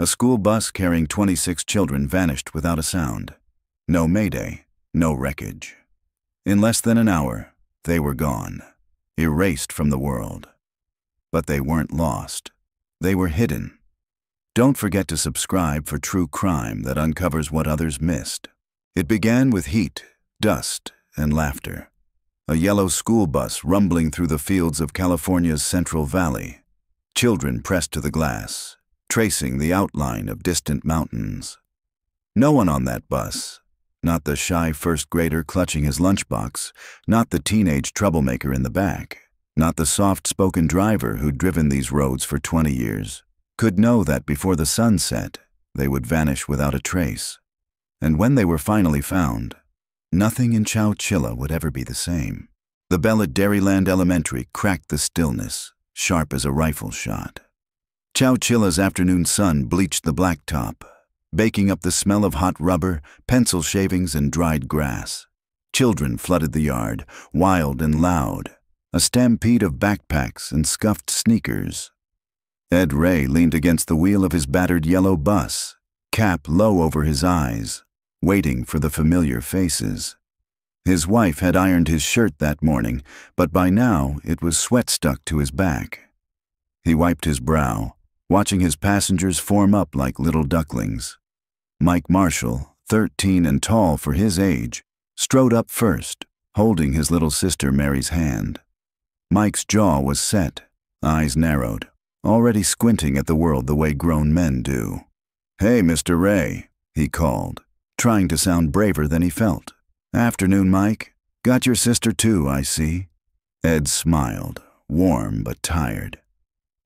A school bus carrying 26 children vanished without a sound. No mayday, no wreckage. In less than an hour, they were gone, erased from the world. But they weren't lost. They were hidden. Don't forget to subscribe for true crime that uncovers what others missed. It began with heat, dust, and laughter. A yellow school bus rumbling through the fields of California's Central Valley. Children pressed to the glass, tracing the outline of distant mountains. No one on that bus. Not the shy first grader clutching his lunchbox, not the teenage troublemaker in the back, not the soft-spoken driver who'd driven these roads for 20 years, could know that before the sun set, they would vanish without a trace. And when they were finally found, nothing in Chowchilla would ever be the same. The bell at Dairyland Elementary cracked the stillness, sharp as a rifle shot. Chowchilla's afternoon sun bleached the blacktop, baking up the smell of hot rubber, pencil shavings, and dried grass. Children flooded the yard, wild and loud, a stampede of backpacks and scuffed sneakers. Ed Ray leaned against the wheel of his battered yellow bus, cap low over his eyes, waiting for the familiar faces. His wife had ironed his shirt that morning, but by now it was sweat stuck to his back. He wiped his brow, watching his passengers form up like little ducklings. Mike Marshall, 13 and tall for his age, strode up first, holding his little sister Mary's hand. Mike's jaw was set, eyes narrowed, already squinting at the world the way grown men do. "Hey, Mr. Ray," he called, trying to sound braver than he felt. "Afternoon, Mike. Got your sister too, I see." Ed smiled, warm but tired.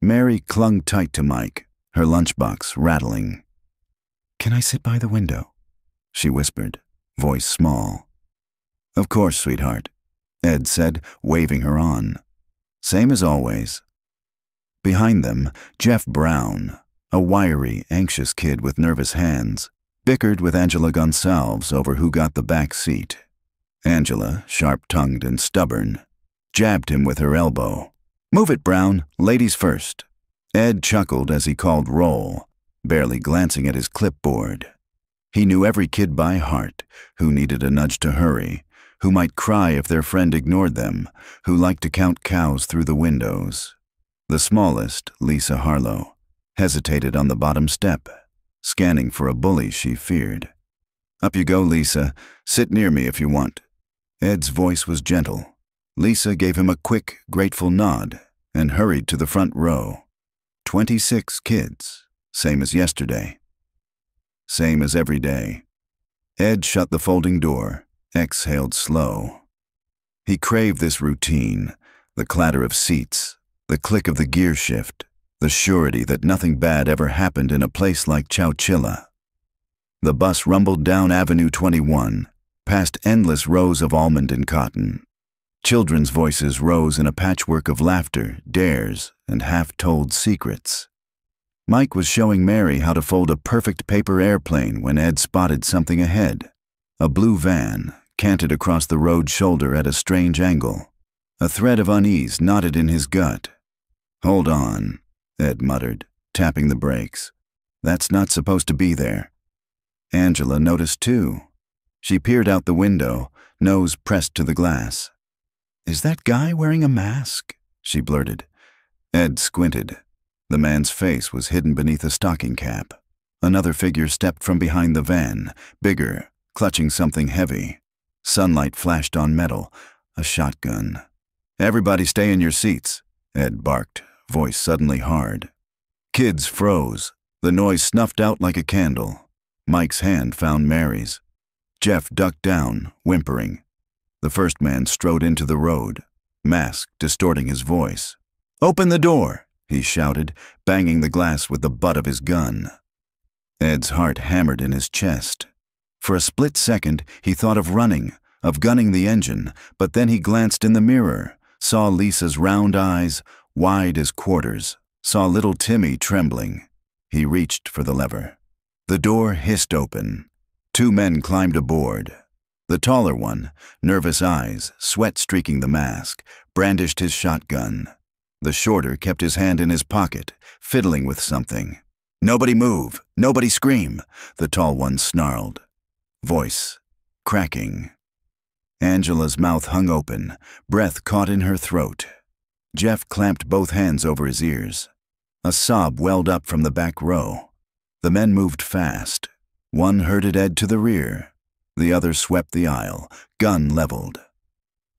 Mary clung tight to Mike, her lunchbox rattling. "Can I sit by the window?" she whispered, voice small. "Of course, sweetheart," Ed said, waving her on. "Same as always." Behind them, Jeff Brown, a wiry, anxious kid with nervous hands, bickered with Angela Gonsalves over who got the back seat. Angela, sharp-tongued and stubborn, jabbed him with her elbow. "Move it, Brown. Ladies first." Ed chuckled as he called roll, barely glancing at his clipboard. He knew every kid by heart, who needed a nudge to hurry, who might cry if their friend ignored them, who liked to count cows through the windows. The smallest, Lisa Harlow, hesitated on the bottom step, scanning for a bully she feared. "Up you go, Lisa. Sit near me if you want." Ed's voice was gentle. Lisa gave him a quick, grateful nod and hurried to the front row. 26 kids, same as yesterday. Same as every day. Ed shut the folding door, exhaled slow. He craved this routine, the clatter of seats, the click of the gear shift, the surety that nothing bad ever happened in a place like Chowchilla. The bus rumbled down Avenue 21, past endless rows of almond and cotton. Children's voices rose in a patchwork of laughter, dares, and half-told secrets. Mike was showing Mary how to fold a perfect paper airplane when Ed spotted something ahead. A blue van, canted across the road shoulder at a strange angle. A thread of unease knotted in his gut. "Hold on," Ed muttered, tapping the brakes. "That's not supposed to be there." Angela noticed too. She peered out the window, nose pressed to the glass. "Is that guy wearing a mask?" she blurted. Ed squinted. The man's face was hidden beneath a stocking cap. Another figure stepped from behind the van, bigger, clutching something heavy. Sunlight flashed on metal, a shotgun. "Everybody stay in your seats," Ed barked, voice suddenly hard. Kids froze. The noise snuffed out like a candle. Mike's hand found Mary's. Jeff ducked down, whimpering. The first man strode into the road, mask distorting his voice. "Open the door!" he shouted, banging the glass with the butt of his gun. Ed's heart hammered in his chest. For a split second, he thought of running, of gunning the engine, but then he glanced in the mirror, saw Lisa's round eyes, wide as quarters, saw little Timmy trembling. He reached for the lever. The door hissed open. 2 men climbed aboard. The taller one, nervous eyes, sweat streaking the mask, brandished his shotgun. The shorter kept his hand in his pocket, fiddling with something. "Nobody move! Nobody scream!" the tall one snarled. Voice cracking. Angela's mouth hung open, breath caught in her throat. Jeff clamped both hands over his ears. A sob welled up from the back row. The men moved fast. One herded Ed to the rear. The other swept the aisle, gun leveled.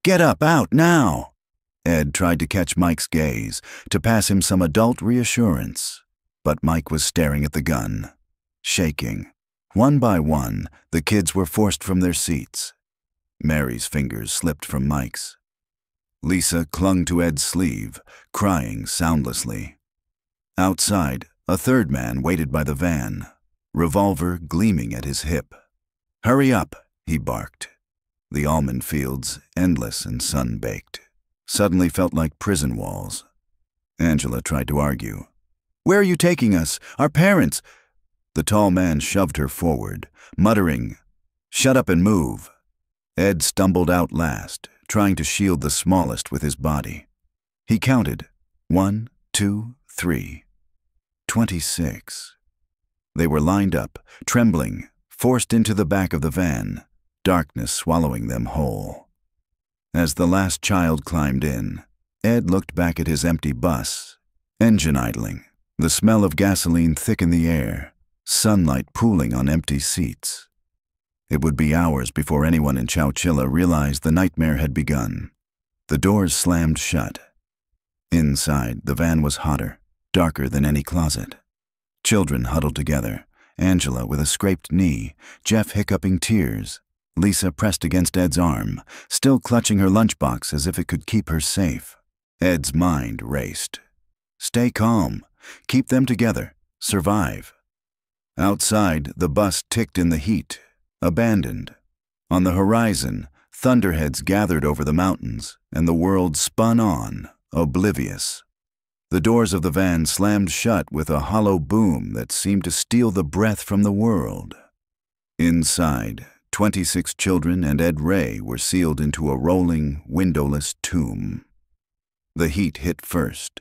"Get up, out, now!" Ed tried to catch Mike's gaze, to pass him some adult reassurance. But Mike was staring at the gun, shaking. One by one, the kids were forced from their seats. Mary's fingers slipped from Mike's. Lisa clung to Ed's sleeve, crying soundlessly. Outside, a third man waited by the van, revolver gleaming at his hip. "Hurry up," he barked. The almond fields, endless and sun-baked, suddenly felt like prison walls. Angela tried to argue. "Where are you taking us? Our parents—" The tall man shoved her forward, muttering, "Shut up and move." Ed stumbled out last, trying to shield the smallest with his body. He counted. 1, 2, 3. 26. They were lined up, trembling, forced into the back of the van, darkness swallowing them whole. As the last child climbed in, Ed looked back at his empty bus, engine idling, the smell of gasoline thick in the air, sunlight pooling on empty seats. It would be hours before anyone in Chowchilla realized the nightmare had begun. The doors slammed shut. Inside, the van was hotter, darker than any closet. Children huddled together, Angela with a scraped knee, Jeff hiccuping tears, Lisa pressed against Ed's arm, still clutching her lunchbox as if it could keep her safe. Ed's mind raced. Stay calm. Keep them together. Survive. Outside, the bus ticked in the heat, abandoned. On the horizon, thunderheads gathered over the mountains, and the world spun on, oblivious. The doors of the van slammed shut with a hollow boom that seemed to steal the breath from the world. Inside, 26 children and Ed Ray were sealed into a rolling, windowless tomb. The heat hit first.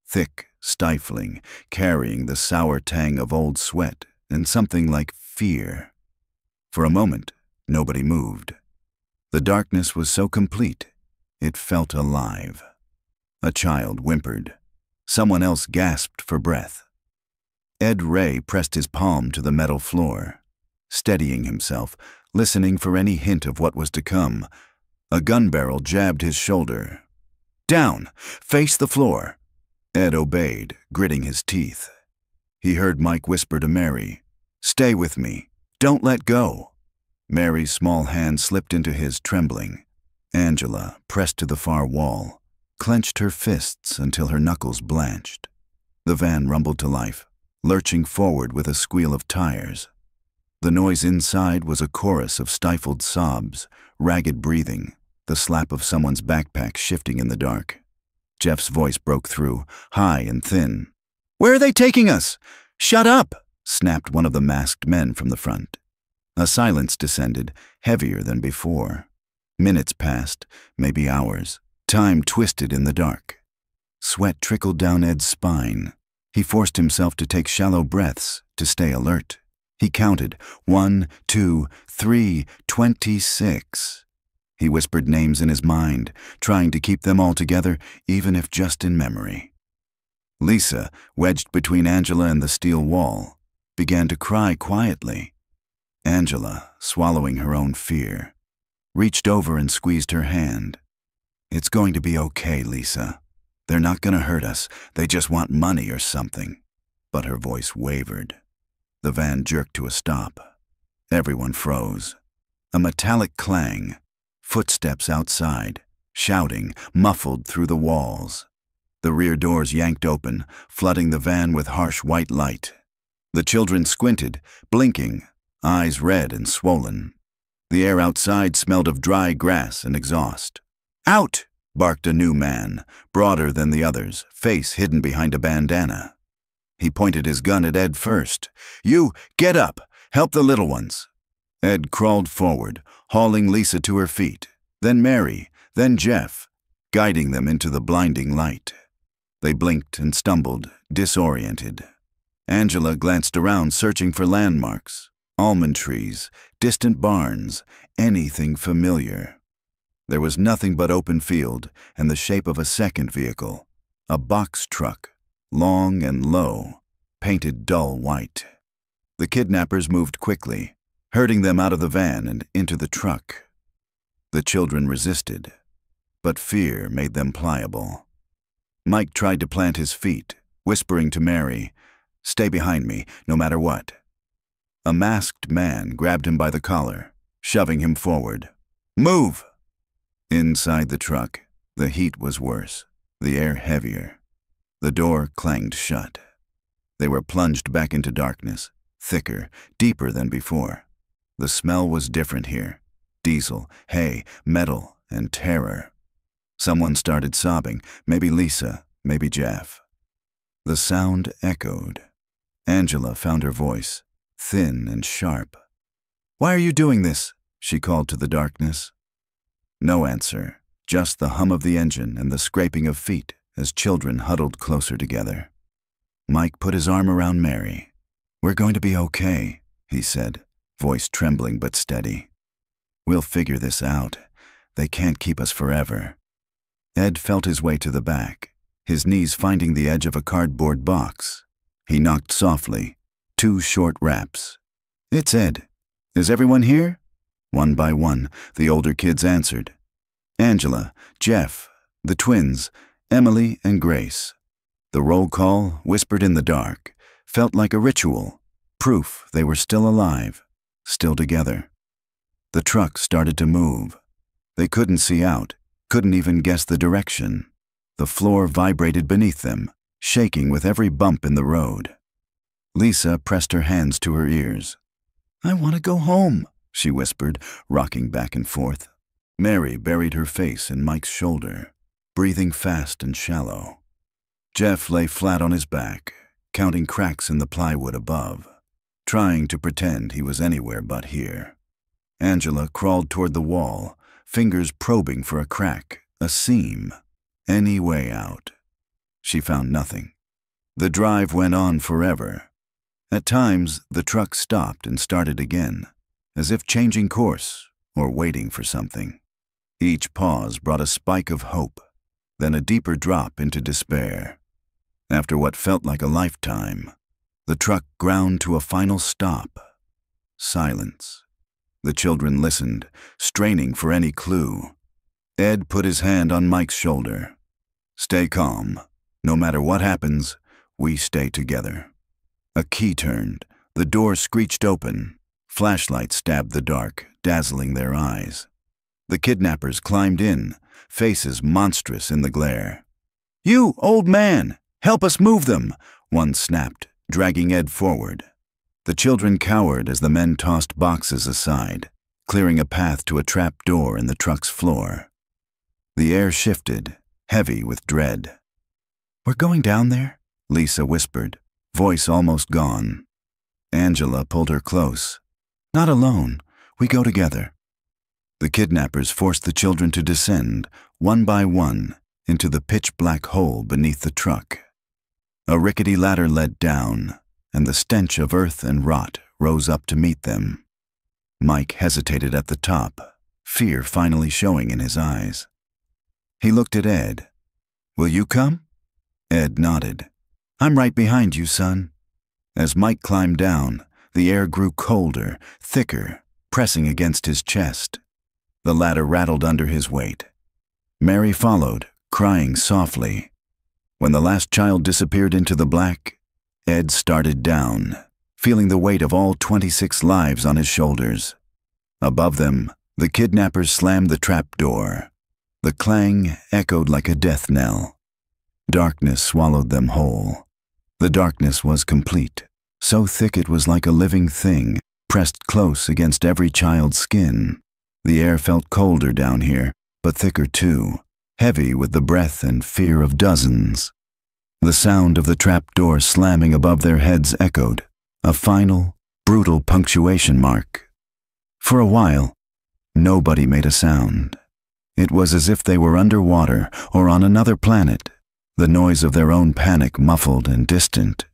Thick, stifling, carrying the sour tang of old sweat and something like fear. For a moment, nobody moved. The darkness was so complete, it felt alive. A child whimpered. Someone else gasped for breath. Ed Ray pressed his palm to the metal floor, steadying himself, listening for any hint of what was to come. A gun barrel jabbed his shoulder. "Down! Face the floor!" Ed obeyed, gritting his teeth. He heard Mike whisper to Mary, "Stay with me. Don't let go." Mary's small hand slipped into his, trembling. Angela, pressed to the far wall, clenched her fists until her knuckles blanched. The van rumbled to life, lurching forward with a squeal of tires. The noise inside was a chorus of stifled sobs, ragged breathing, the slap of someone's backpack shifting in the dark. Jeff's voice broke through, high and thin. "Where are they taking us? Shut up!" snapped one of the masked men from the front. A silence descended, heavier than before. Minutes passed, maybe hours. Time twisted in the dark. Sweat trickled down Ed's spine. He forced himself to take shallow breaths, to stay alert. He counted, 1, 2, 3, 26. He whispered names in his mind, trying to keep them all together, even if just in memory. Lisa, wedged between Angela and the steel wall, began to cry quietly. Angela, swallowing her own fear, reached over and squeezed her hand. "It's going to be okay, Lisa. They're not going to hurt us. They just want money or something." But her voice wavered. The van jerked to a stop. Everyone froze. A metallic clang. Footsteps outside, shouting, muffled through the walls. The rear doors yanked open, flooding the van with harsh white light. The children squinted, blinking, eyes red and swollen. The air outside smelled of dry grass and exhaust. "Out!" barked a new man, broader than the others, face hidden behind a bandana. He pointed his gun at Ed first. "You, get up! Help the little ones!" Ed crawled forward, hauling Lisa to her feet, then Mary, then Jeff, guiding them into the blinding light. They blinked and stumbled, disoriented. Angela glanced around, searching for landmarks, almond trees, distant barns, anything familiar. There was nothing but open field and the shape of a second vehicle, a box truck, long and low, painted dull white. The kidnappers moved quickly, herding them out of the van and into the truck. The children resisted, but fear made them pliable. Mike tried to plant his feet, whispering to Mary, "Stay behind me, no matter what." A masked man grabbed him by the collar, shoving him forward. "Move!" Inside the truck, the heat was worse, the air heavier. The door clanged shut. They were plunged back into darkness, thicker, deeper than before. The smell was different here. Diesel, hay, metal, and terror. Someone started sobbing, maybe Lisa, maybe Jeff. The sound echoed. Angela found her voice, thin and sharp. "Why are you doing this?" she called to the darkness. No answer, just the hum of the engine and the scraping of feet as children huddled closer together. Mike put his arm around Mary. "We're going to be okay," he said, voice trembling but steady. "We'll figure this out. They can't keep us forever." Ed felt his way to the back, his knees finding the edge of a cardboard box. He knocked softly, 2 short raps. "It's Ed. Is everyone here?" One by one, the older kids answered. Angela, Jeff, the twins, Emily and Grace. The roll call, whispered in the dark, felt like a ritual, proof they were still alive, still together. The truck started to move. They couldn't see out, couldn't even guess the direction. The floor vibrated beneath them, shaking with every bump in the road. Lisa pressed her hands to her ears. "I want to go home," she whispered, rocking back and forth. Mary buried her face in Mike's shoulder, breathing fast and shallow. Jeff lay flat on his back, counting cracks in the plywood above, trying to pretend he was anywhere but here. Angela crawled toward the wall, fingers probing for a crack, a seam, any way out. She found nothing. The drive went on forever. At times, the truck stopped and started again, as if changing course or waiting for something. Each pause brought a spike of hope, then a deeper drop into despair. After what felt like a lifetime, the truck ground to a final stop. Silence. The children listened, straining for any clue. Ed put his hand on Mike's shoulder. "Stay calm. No matter what happens, we stay together." A key turned. The door screeched open. Flashlights stabbed the dark, dazzling their eyes. The kidnappers climbed in, faces monstrous in the glare. "You, old man! Help us move them!" one snapped, dragging Ed forward. The children cowered as the men tossed boxes aside, clearing a path to a trap door in the truck's floor. The air shifted, heavy with dread. "We're going down there?" Lisa whispered, voice almost gone. Angela pulled her close. "Not alone. We go together." The kidnappers forced the children to descend, one by one, into the pitch-black hole beneath the truck. A rickety ladder led down, and the stench of earth and rot rose up to meet them. Mike hesitated at the top, fear finally showing in his eyes. He looked at Ed. "Will you come?" Ed nodded. "I'm right behind you, son." As Mike climbed down, the air grew colder, thicker, pressing against his chest. The ladder rattled under his weight. Mary followed, crying softly. When the last child disappeared into the black, Ed started down, feeling the weight of all 26 lives on his shoulders. Above them, the kidnappers slammed the trap door. The clang echoed like a death knell. Darkness swallowed them whole. The darkness was complete, so thick it was like a living thing, pressed close against every child's skin. The air felt colder down here, but thicker too, heavy with the breath and fear of dozens. The sound of the trap door slamming above their heads echoed, a final, brutal punctuation mark. For a while, nobody made a sound. It was as if they were underwater or on another planet, the noise of their own panic muffled and distant.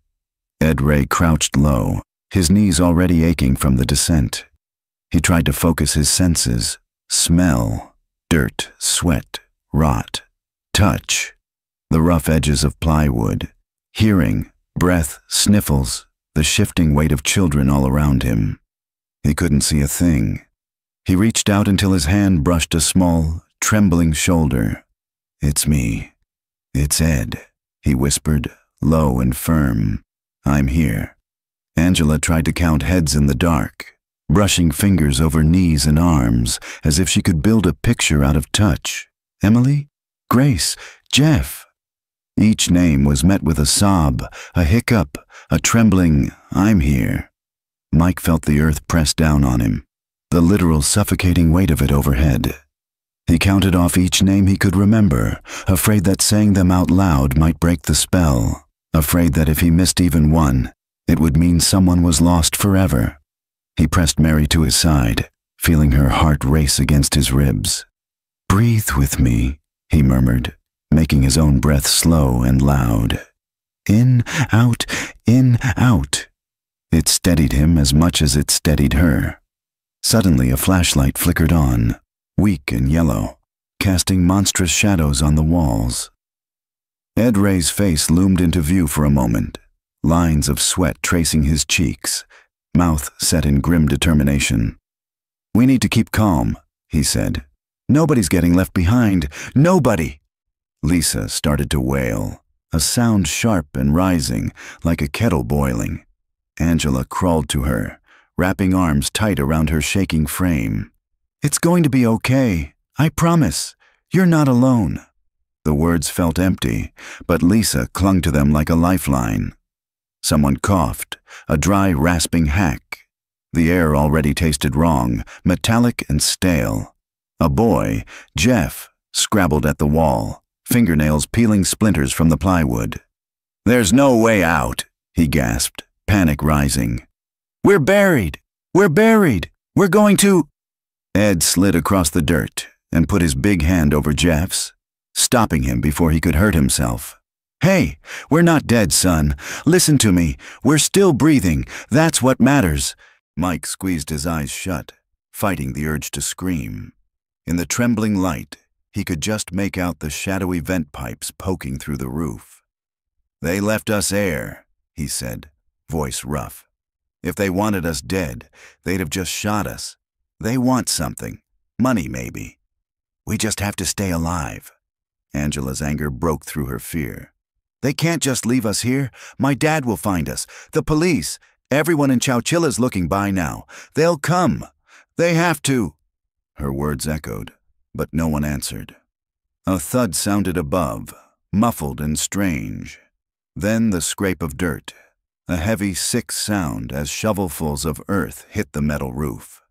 Ed Ray crouched low, his knees already aching from the descent. He tried to focus his senses. Smell, dirt, sweat, rot, touch, the rough edges of plywood, hearing, breath, sniffles, the shifting weight of children all around him. He couldn't see a thing. He reached out until his hand brushed a small, trembling shoulder. "It's me. It's Ed," he whispered, low and firm. "I'm here." Angela tried to count heads in the dark, brushing fingers over knees and arms, as if she could build a picture out of touch. Emily? Grace? Jeff? Each name was met with a sob, a hiccup, a trembling, "I'm here." Mike felt the earth press down on him, the literal suffocating weight of it overhead. He counted off each name he could remember, afraid that saying them out loud might break the spell, afraid that if he missed even one, it would mean someone was lost forever. He pressed Mary to his side, feeling her heart race against his ribs. "Breathe with me," he murmured, making his own breath slow and loud. In, out, in, out. It steadied him as much as it steadied her. Suddenly a flashlight flickered on, weak and yellow, casting monstrous shadows on the walls. Ed Ray's face loomed into view for a moment, lines of sweat tracing his cheeks, mouth set in grim determination. "We need to keep calm," he said. "Nobody's getting left behind. Nobody!" Lisa started to wail, a sound sharp and rising, like a kettle boiling. Angela crawled to her, wrapping arms tight around her shaking frame. "It's going to be okay. I promise. You're not alone." The words felt empty, but Lisa clung to them like a lifeline. Someone coughed, a dry, rasping hack. The air already tasted wrong, metallic and stale. A boy, Jeff, scrabbled at the wall, fingernails peeling splinters from the plywood. "There's no way out," he gasped, panic rising. "We're buried! We're buried! We're going to—" Ed slid across the dirt and put his big hand over Jeff's, stopping him before he could hurt himself. "Hey, we're not dead, son. Listen to me. We're still breathing. That's what matters." Mike squeezed his eyes shut, fighting the urge to scream. In the trembling light, he could just make out the shadowy vent pipes poking through the roof. "They left us air," he said, voice rough. "If they wanted us dead, they'd have just shot us. They want something. Money, maybe. We just have to stay alive." Angela's anger broke through her fear. "They can't just leave us here. My dad will find us. The police. Everyone in Chowchilla's looking by now. They'll come. They have to." Her words echoed, but no one answered. A thud sounded above, muffled and strange. Then the scrape of dirt, a heavy, sick sound as shovelfuls of earth hit the metal roof.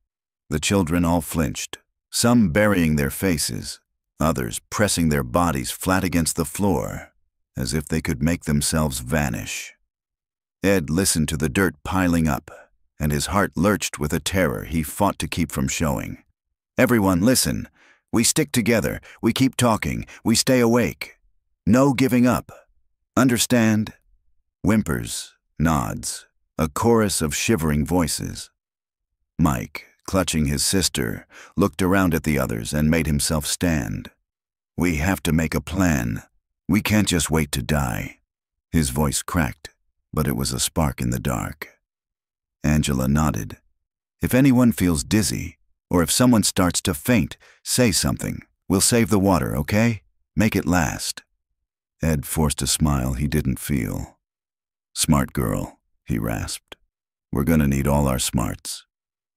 The children all flinched, some burying their faces, others pressing their bodies flat against the floor, as if they could make themselves vanish. Ed listened to the dirt piling up, and his heart lurched with a terror he fought to keep from showing. "Everyone, listen. We stick together. We keep talking. We stay awake. No giving up. Understand?" Whimpers, nods, a chorus of shivering voices. Mike, clutching his sister, looked around at the others and made himself stand. "We have to make a plan. We can't just wait to die." His voice cracked, but it was a spark in the dark. Angela nodded. "If anyone feels dizzy, or if someone starts to faint, say something. We'll save the water, okay? Make it last." Ed forced a smile he didn't feel. "Smart girl," he rasped. "We're gonna need all our smarts."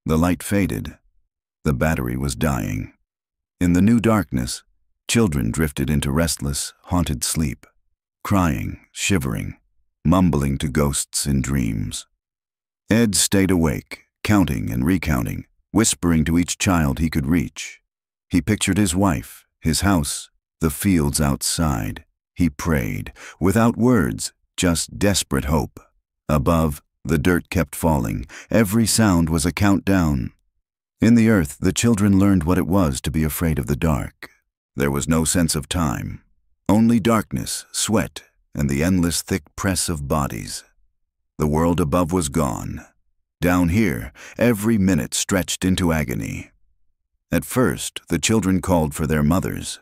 The light faded. The battery was dying. In the new darkness, children drifted into restless, haunted sleep, crying, shivering, mumbling to ghosts in dreams. Ed stayed awake, counting and recounting, whispering to each child he could reach. He pictured his wife, his house, the fields outside. He prayed, without words, just desperate hope. Above, the dirt kept falling. Every sound was a countdown. In the earth, the children learned what it was to be afraid of the dark. There was no sense of time, only darkness, sweat, and the endless thick press of bodies. The world above was gone. Down here, every minute stretched into agony. At first, the children called for their mothers.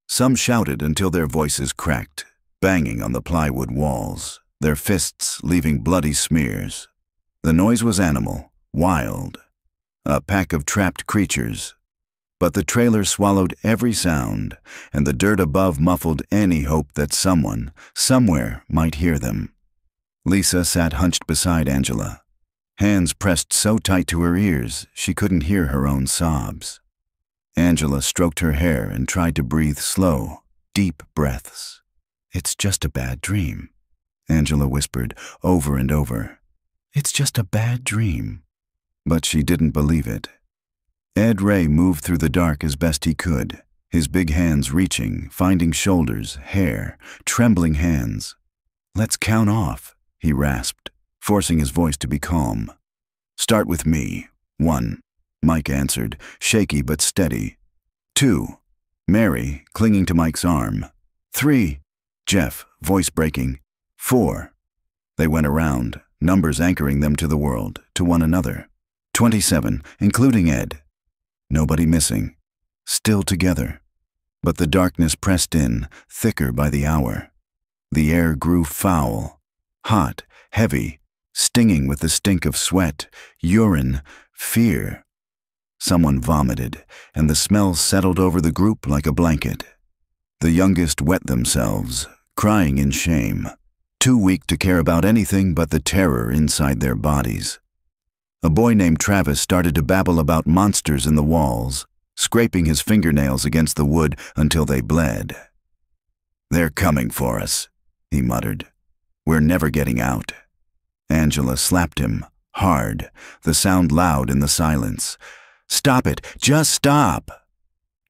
Some shouted until their voices cracked, banging on the plywood walls, their fists leaving bloody smears. The noise was animal, wild, a pack of trapped creatures. But the trailer swallowed every sound, and the dirt above muffled any hope that someone, somewhere, might hear them. Lisa sat hunched beside Angela, hands pressed so tight to her ears she couldn't hear her own sobs. Angela stroked her hair and tried to breathe slow, deep breaths. "It's just a bad dream," Angela whispered over and over. "It's just a bad dream." But she didn't believe it. Ed Ray moved through the dark as best he could, his big hands reaching, finding shoulders, hair, trembling hands. "Let's count off," he rasped, forcing his voice to be calm. "Start with me. 1, Mike answered, shaky but steady. 2, Mary, clinging to Mike's arm. 3, Jeff, voice breaking. 4. They went around, numbers anchoring them to the world, to one another. 27, including Ed. Nobody missing. Still together. But the darkness pressed in, thicker by the hour. The air grew foul, hot, heavy, stinging with the stink of sweat, urine, fear. Someone vomited, and the smell settled over the group like a blanket. The youngest wet themselves, crying in shame, too weak to care about anything but the terror inside their bodies. A boy named Travis started to babble about monsters in the walls, scraping his fingernails against the wood until they bled. "They're coming for us," he muttered. "We're never getting out." Angela slapped him, hard, the sound loud in the silence. "Stop it! Just stop!"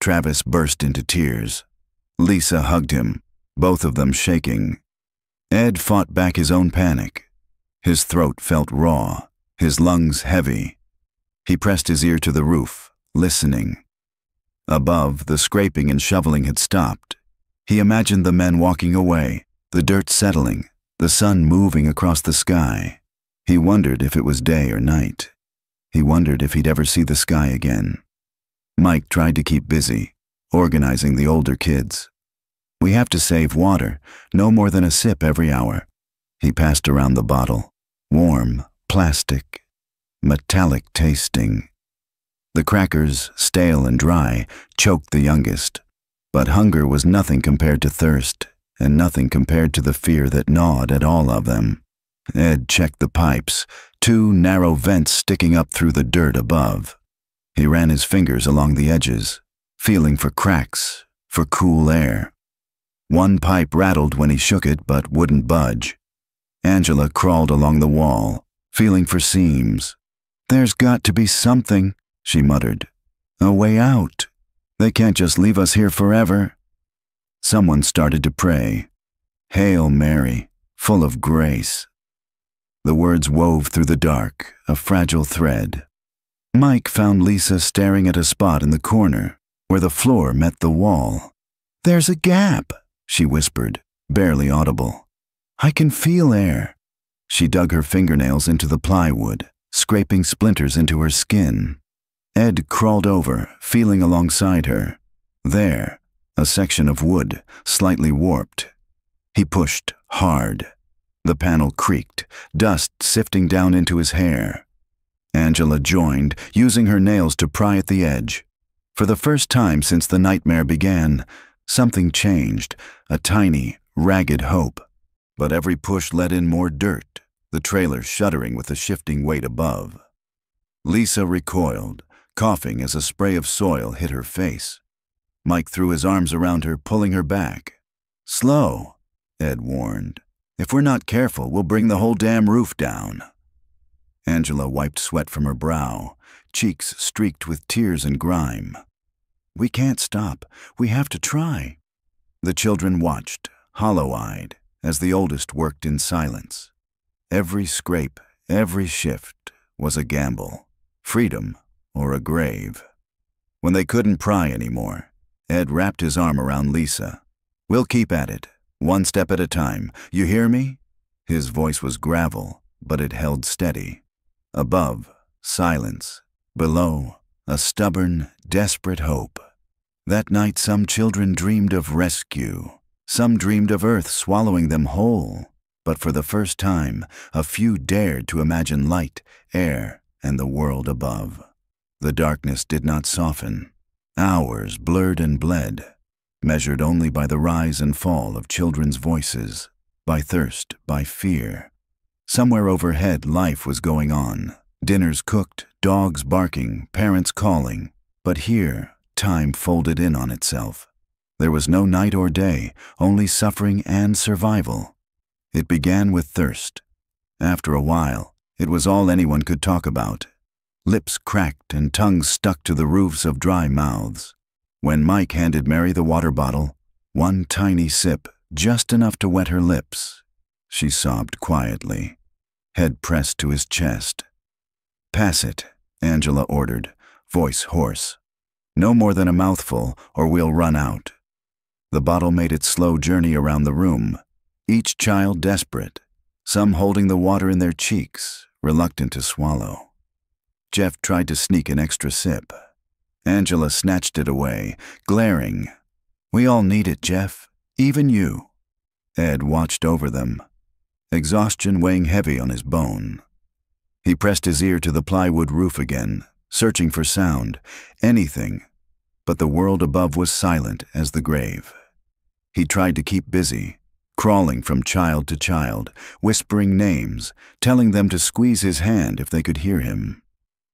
Travis burst into tears. Lisa hugged him, both of them shaking. Ed fought back his own panic. His throat felt raw, his lungs heavy. He pressed his ear to the roof, listening. Above, the scraping and shoveling had stopped. He imagined the men walking away, the dirt settling, the sun moving across the sky. He wondered if it was day or night. He wondered if he'd ever see the sky again. Mike tried to keep busy, organizing the older kids. "We have to save water, no more than a sip every hour." He passed around the bottle, warm, plastic, metallic tasting. The crackers, stale and dry, choked the youngest. But hunger was nothing compared to thirst, and nothing compared to the fear that gnawed at all of them. Ed checked the pipes, 2 narrow vents sticking up through the dirt above. He ran his fingers along the edges, feeling for cracks, for cool air. One pipe rattled when he shook it but wouldn't budge. Angela crawled along the wall, feeling for seams. "There's got to be something," she muttered. "A way out. They can't just leave us here forever." Someone started to pray. "Hail Mary, full of grace." The words wove through the dark, a fragile thread. Mike found Lisa staring at a spot in the corner, where the floor met the wall. "There's a gap," she whispered, barely audible. "I can feel air." She dug her fingernails into the plywood, scraping splinters into her skin. Ed crawled over, feeling alongside her. There, a section of wood, slightly warped. He pushed hard. The panel creaked, dust sifting down into his hair. Angela joined, using her nails to pry at the edge. For the first time since the nightmare began, something changed, a tiny, ragged hope. But every push let in more dirt, the trailer shuddering with the shifting weight above. Lisa recoiled, coughing as a spray of soil hit her face. Mike threw his arms around her, pulling her back. "Slow," Ed warned. "If we're not careful, we'll bring the whole damn roof down." Angela wiped sweat from her brow, cheeks streaked with tears and grime. "We can't stop. We have to try." The children watched, hollow-eyed, as the oldest worked in silence. Every scrape, every shift was a gamble, freedom or a grave. When they couldn't pry anymore, Ed wrapped his arm around Lisa. "We'll keep at it, one step at a time. You hear me?" His voice was gravel, but it held steady. Above, silence. Below, a stubborn, desperate hope. That night some children dreamed of rescue. Some dreamed of Earth swallowing them whole. But for the first time, a few dared to imagine light, air, and the world above. The darkness did not soften. Hours blurred and bled, measured only by the rise and fall of children's voices, by thirst, by fear. Somewhere overhead, life was going on. Dinners cooked, dogs barking, parents calling. But here, time folded in on itself. There was no night or day, only suffering and survival. It began with thirst. After a while, it was all anyone could talk about. Lips cracked and tongues stuck to the roofs of dry mouths. When Mike handed Mary the water bottle, one tiny sip, just enough to wet her lips, she sobbed quietly, head pressed to his chest. "Pass it," Angela ordered, voice hoarse. "No more than a mouthful, or we'll run out." The bottle made its slow journey around the room, each child desperate, some holding the water in their cheeks, reluctant to swallow. Jeff tried to sneak an extra sip. Angela snatched it away, glaring. "We all need it, Jeff, even you." Ed watched over them, exhaustion weighing heavy on his bone. He pressed his ear to the plywood roof again, searching for sound, anything, but the world above was silent as the grave. He tried to keep busy, crawling from child to child, whispering names, telling them to squeeze his hand if they could hear him.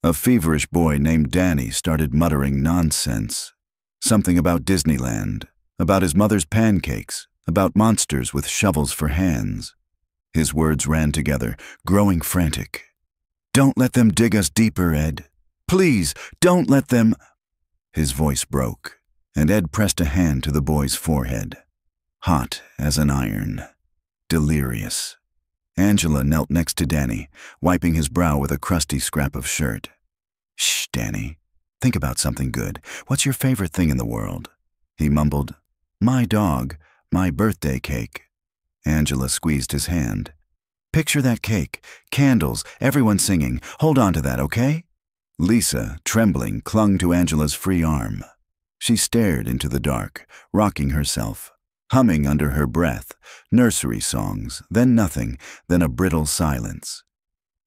A feverish boy named Danny started muttering nonsense. Something about Disneyland, about his mother's pancakes, about monsters with shovels for hands. His words ran together, growing frantic. "Don't let them dig us deeper, Ed. Please, don't let them—" His voice broke, and Ed pressed a hand to the boy's forehead. Hot as an iron. Delirious. Angela knelt next to Danny, wiping his brow with a crusty scrap of shirt. "Shh, Danny. Think about something good. What's your favorite thing in the world?" He mumbled. "My dog, my birthday cake." Angela squeezed his hand. "Picture that cake, candles, everyone singing. Hold on to that, okay?" Lisa, trembling, clung to Angela's free arm. She stared into the dark, rocking herself, humming under her breath, nursery songs, then nothing, then a brittle silence.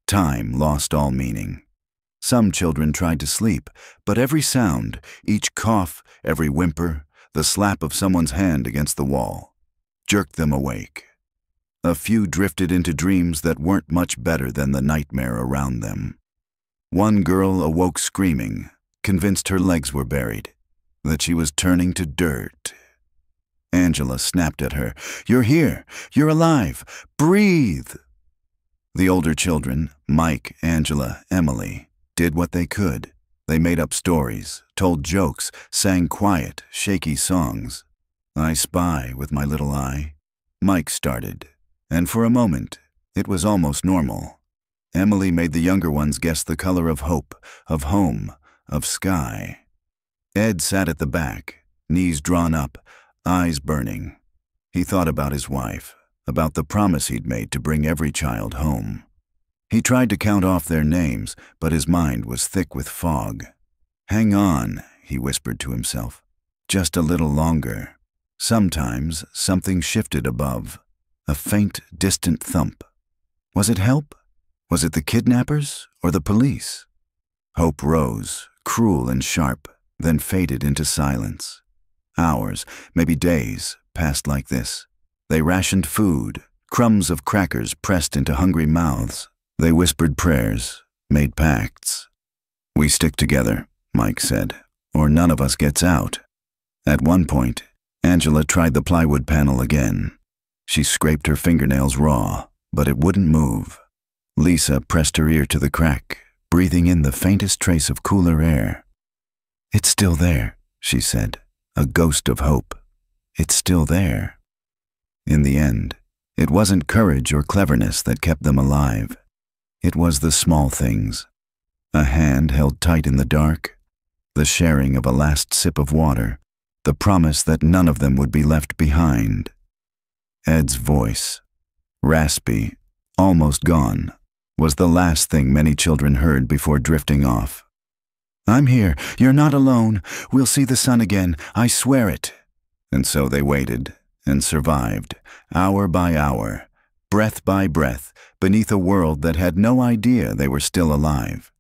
Time lost all meaning. Some children tried to sleep, but every sound, each cough, every whimper, the slap of someone's hand against the wall, jerked them awake. A few drifted into dreams that weren't much better than the nightmare around them. One girl awoke screaming, convinced her legs were buried, that she was turning to dirt. Angela snapped at her. "You're here. You're alive. Breathe." The older children, Mike, Angela, Emily, did what they could. They made up stories, told jokes, sang quiet, shaky songs. "I spy with my little eye." Mike started, and for a moment, it was almost normal. Emily made the younger ones guess the color of hope, of home, of sky. Ed sat at the back, knees drawn up, eyes burning. He thought about his wife, about the promise he'd made to bring every child home. He tried to count off their names, but his mind was thick with fog. "Hang on," he whispered to himself. "Just a little longer." Sometimes something shifted above, a faint, distant thump. Was it help? Was it the kidnappers or the police? Hope rose, cruel and sharp, then faded into silence. Hours, maybe days, passed like this. They rationed food, crumbs of crackers pressed into hungry mouths. They whispered prayers, made pacts. "We stick together," Mike said, "or none of us gets out." At one point, Angela tried the plywood panel again. She scraped her fingernails raw, but it wouldn't move. Lisa pressed her ear to the crack, breathing in the faintest trace of cooler air. "It's still there," she said, a ghost of hope. "It's still there." In the end, it wasn't courage or cleverness that kept them alive. It was the small things. A hand held tight in the dark, the sharing of a last sip of water, the promise that none of them would be left behind. Ed's voice, raspy, almost gone, was the last thing many children heard before drifting off. "I'm here. You're not alone. We'll see the sun again. I swear it." And so they waited and survived, hour by hour, breath by breath, beneath a world that had no idea they were still alive.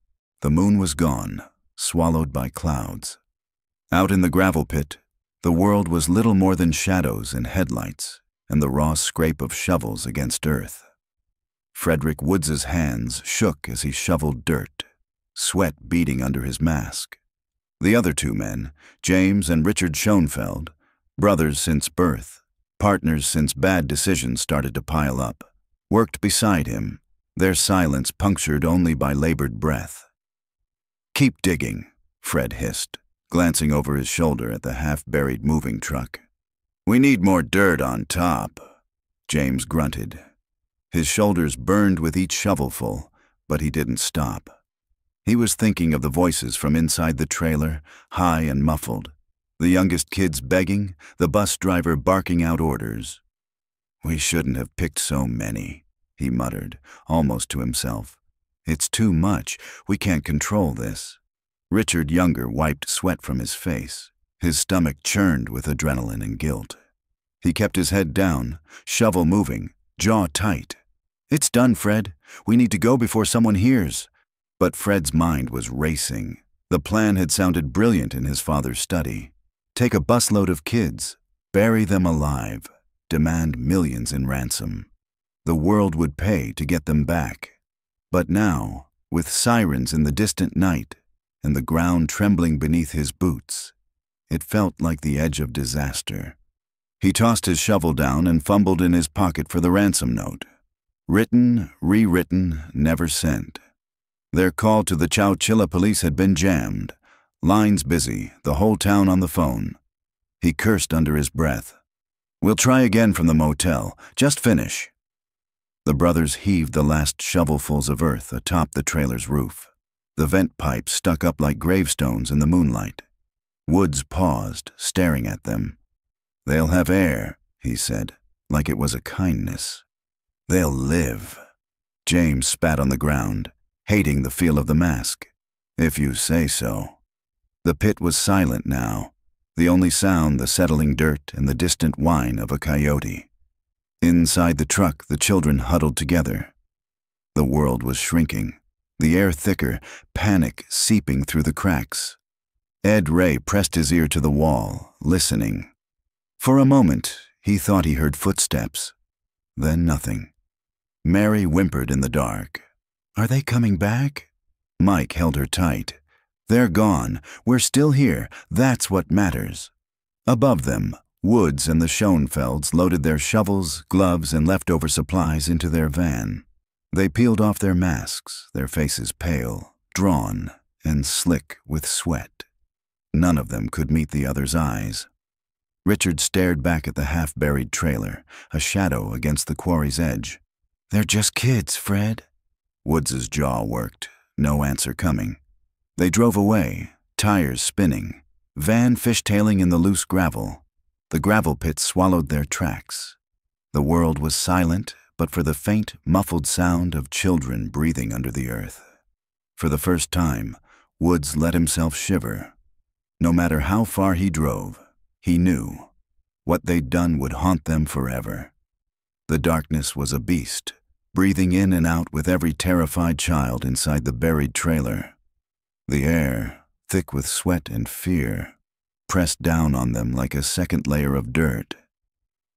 The moon was gone, swallowed by clouds. Out in the gravel pit, the world was little more than shadows and headlights, and the raw scrape of shovels against earth. Frederick Woods's hands shook as he shoveled dirt, sweat beading under his mask. The other two men, James and Richard Schoenfeld, brothers since birth, partners since bad decisions started to pile up, worked beside him, their silence punctured only by labored breath. "Keep digging," Fred hissed, glancing over his shoulder at the half-buried moving truck. "We need more dirt on top," James grunted. His shoulders burned with each shovelful, but he didn't stop. He was thinking of the voices from inside the trailer, high and muffled. The youngest kids begging, the bus driver barking out orders. "We shouldn't have picked so many," he muttered, almost to himself. "It's too much. We can't control this." Richard Younger wiped sweat from his face. His stomach churned with adrenaline and guilt. He kept his head down, shovel moving, jaw tight. "It's done, Fred. We need to go before someone hears." But Fred's mind was racing. The plan had sounded brilliant in his father's study. Take a busload of kids, bury them alive, demand millions in ransom. The world would pay to get them back. But now, with sirens in the distant night and the ground trembling beneath his boots, it felt like the edge of disaster. He tossed his shovel down and fumbled in his pocket for the ransom note. Written, rewritten, never sent. Their call to the Chowchilla police had been jammed. Lines busy, the whole town on the phone. He cursed under his breath. "We'll try again from the motel. Just finish." The brothers heaved the last shovelfuls of earth atop the trailer's roof. The vent pipes stuck up like gravestones in the moonlight. Woods paused, staring at them. "They'll have air," he said, like it was a kindness. "They'll live." James spat on the ground, hating the feel of the mask. "If you say so." The pit was silent now, the only sound the settling dirt and the distant whine of a coyote. Inside the truck, the children huddled together. The world was shrinking, the air thicker, panic seeping through the cracks. Ed Ray pressed his ear to the wall, listening. For a moment, he thought he heard footsteps. Then nothing. Mary whimpered in the dark. "Are they coming back?" Mike held her tight. "They're gone. We're still here. That's what matters." Above them, Woods and the Schoenfelds loaded their shovels, gloves, and leftover supplies into their van. They peeled off their masks, their faces pale, drawn, and slick with sweat. None of them could meet the other's eyes. Richard stared back at the half-buried trailer, a shadow against the quarry's edge. "They're just kids, Fred." Woods's jaw worked, no answer coming. They drove away, tires spinning, van fishtailing in the loose gravel. The gravel pit swallowed their tracks. The world was silent, but for the faint, muffled sound of children breathing under the earth. For the first time, Woods let himself shiver. No matter how far he drove, he knew what they'd done would haunt them forever. The darkness was a beast, breathing in and out with every terrified child inside the buried trailer. The air, thick with sweat and fear, pressed down on them like a second layer of dirt.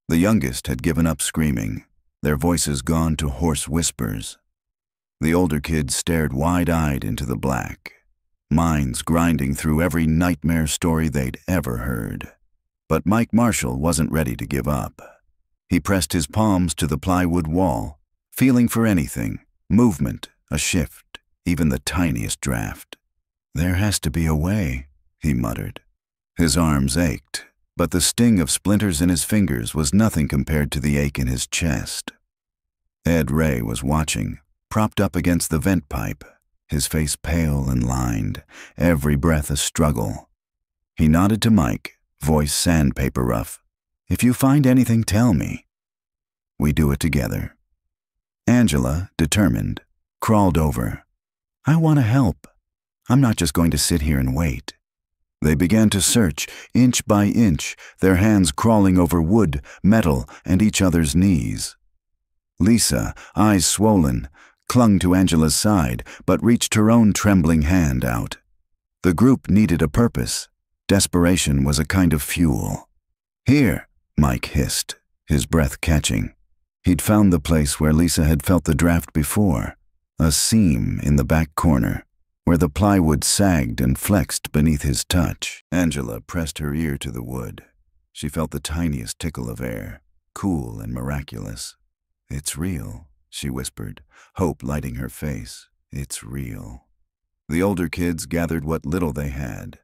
The youngest had given up screaming, their voices gone to hoarse whispers. The older kids stared wide-eyed into the black, minds grinding through every nightmare story they'd ever heard. But Mike Marshall wasn't ready to give up. He pressed his palms to the plywood wall, feeling for anything, movement, a shift, even the tiniest draft. "There has to be a way," he muttered. His arms ached, but the sting of splinters in his fingers was nothing compared to the ache in his chest. Ed Ray was watching, propped up against the vent pipe, his face pale and lined, every breath a struggle. He nodded to Mike, voice sandpaper rough. "If you find anything, tell me." We do it together. Angela, determined, crawled over. "I want to help. I'm not just going to sit here and wait." They began to search, inch by inch, their hands crawling over wood, metal, and each other's knees. Lisa, eyes swollen, clung to Angela's side, but reached her own trembling hand out. The group needed a purpose. Desperation was a kind of fuel. "Here," Mike hissed, his breath catching. He'd found the place where Lisa had felt the draft before, a seam in the back corner, where the plywood sagged and flexed beneath his touch. Angela pressed her ear to the wood. She felt the tiniest tickle of air, cool and miraculous. "It's real," she whispered, hope lighting her face. "It's real." The older kids gathered what little they had.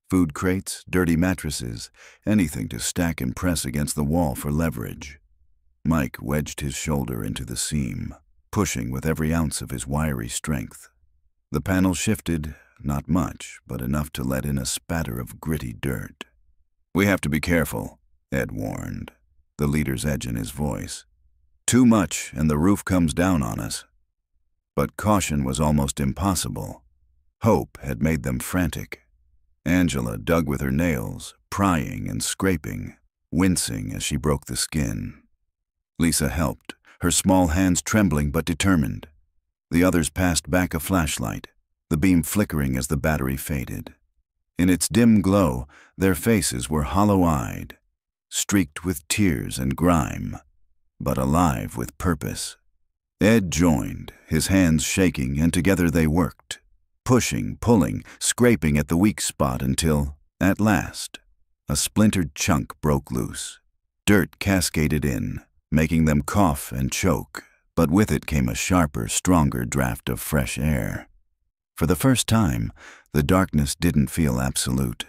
Food crates, dirty mattresses, anything to stack and press against the wall for leverage. Mike wedged his shoulder into the seam, pushing with every ounce of his wiry strength. The panel shifted, not much, but enough to let in a spatter of gritty dirt. "We have to be careful," Ed warned, the leader's edge in his voice. "Too much and the roof comes down on us." But caution was almost impossible. Hope had made them frantic. Angela dug with her nails, prying and scraping, wincing as she broke the skin. Lisa helped, her small hands trembling but determined. The others passed back a flashlight, the beam flickering as the battery faded. In its dim glow, their faces were hollow-eyed, streaked with tears and grime, but alive with purpose. Ed joined, his hands shaking, and together they worked, pushing, pulling, scraping at the weak spot until, at last, a splintered chunk broke loose. Dirt cascaded in, making them cough and choke, but with it came a sharper, stronger draft of fresh air. For the first time, the darkness didn't feel absolute.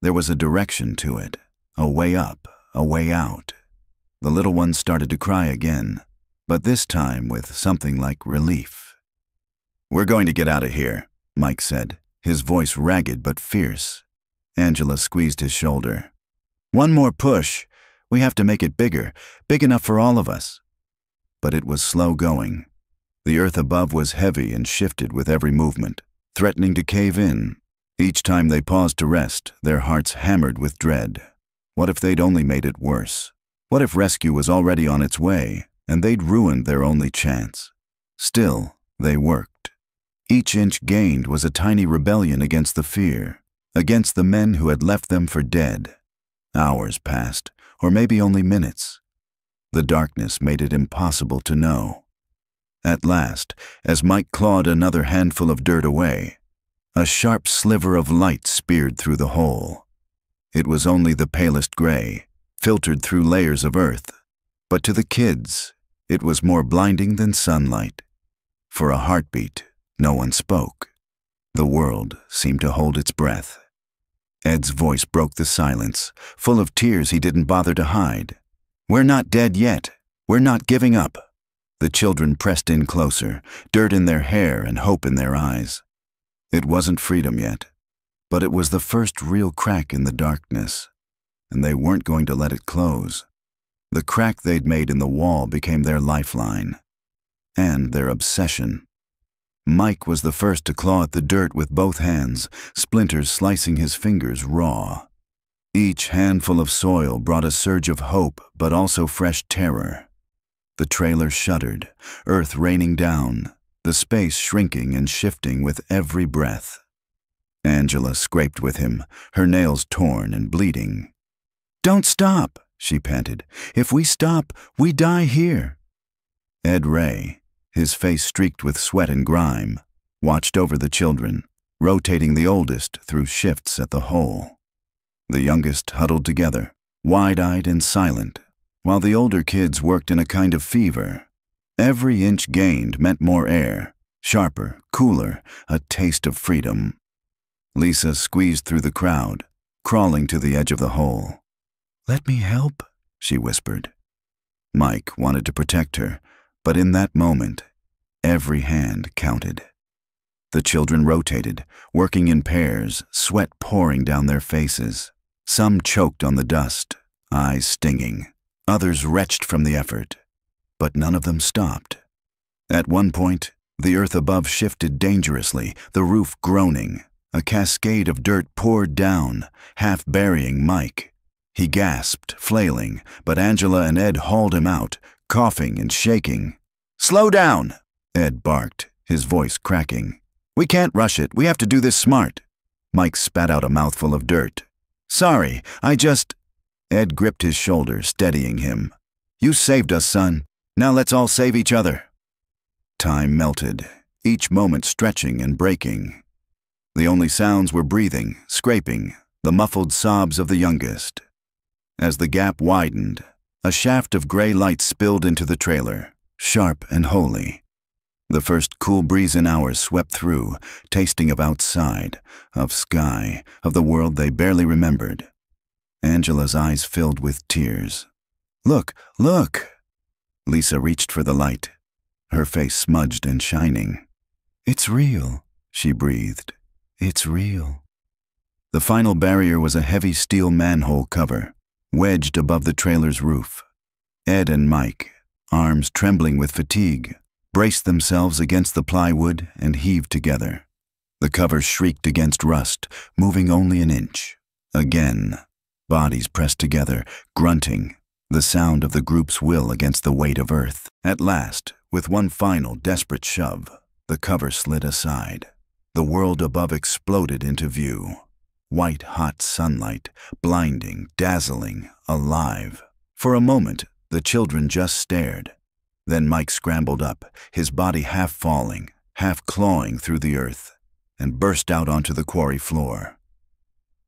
There was a direction to it, a way up, a way out. The little ones started to cry again, but this time with something like relief. "We're going to get out of here," Mike said, his voice ragged but fierce. Angela squeezed his shoulder. "One more push. We have to make it bigger, big enough for all of us." But it was slow going. The earth above was heavy and shifted with every movement, threatening to cave in. Each time they paused to rest, their hearts hammered with dread. What if they'd only made it worse? What if rescue was already on its way, and they'd ruined their only chance? Still, they worked. Each inch gained was a tiny rebellion against the fear, against the men who had left them for dead. Hours passed, or maybe only minutes. The darkness made it impossible to know. At last, as Mike clawed another handful of dirt away, a sharp sliver of light speared through the hole. It was only the palest gray, filtered through layers of earth, but to the kids, it was more blinding than sunlight. For a heartbeat, no one spoke. The world seemed to hold its breath. Ed's voice broke the silence, full of tears he didn't bother to hide. "We're not dead yet. We're not giving up." The children pressed in closer, dirt in their hair and hope in their eyes. It wasn't freedom yet, but it was the first real crack in the darkness, and they weren't going to let it close. The crack they'd made in the wall became their lifeline, and their obsession. Mike was the first to claw at the dirt with both hands, splinters slicing his fingers raw. Each handful of soil brought a surge of hope, but also fresh terror. The trailer shuddered, earth raining down, the space shrinking and shifting with every breath. Angela scraped with him, her nails torn and bleeding. "Don't stop," she panted. "If we stop, we die here." Ed Ray, his face streaked with sweat and grime, watched over the children, rotating the oldest through shifts at the hole. The youngest huddled together, wide-eyed and silent, while the older kids worked in a kind of fever. Every inch gained meant more air, sharper, cooler, a taste of freedom. Lisa squeezed through the crowd, crawling to the edge of the hole. "Let me help," she whispered. Mike wanted to protect her, but in that moment, every hand counted. The children rotated, working in pairs, sweat pouring down their faces. Some choked on the dust, eyes stinging. Others retched from the effort, but none of them stopped. At one point, The earth above shifted dangerously, the roof groaning. A cascade of dirt poured down, half burying Mike. He gasped, flailing, but Angela and Ed hauled him out, coughing and shaking. "Slow down," Ed barked, his voice cracking. "We can't rush it. We have to do this smart." Mike spat out a mouthful of dirt. "Sorry, I just—" Ed gripped his shoulder, steadying him. "You saved us, son. Now let's all save each other." Time melted, each moment stretching and breaking. The only sounds were breathing, scraping, the muffled sobs of the youngest. As the gap widened, a shaft of gray light spilled into the trailer, sharp and holy. The first cool breeze in hours swept through, tasting of outside, of sky, of the world they barely remembered. Angela's eyes filled with tears. "Look, look!" Lisa reached for the light, her face smudged and shining. "It's real," she breathed. "It's real." The final barrier was a heavy steel manhole cover, wedged above the trailer's roof. Ed and Mike, arms trembling with fatigue, braced themselves against the plywood and heaved together. The cover shrieked against rust, moving only an inch. Again, bodies pressed together, grunting, the sound of the group's will against the weight of earth. At last, with one final desperate shove, the cover slid aside. The world above exploded into view. White-hot sunlight, blinding, dazzling, alive. For a moment, the children just stared. Then Mike scrambled up, his body half falling, half clawing through the earth, and burst out onto the quarry floor.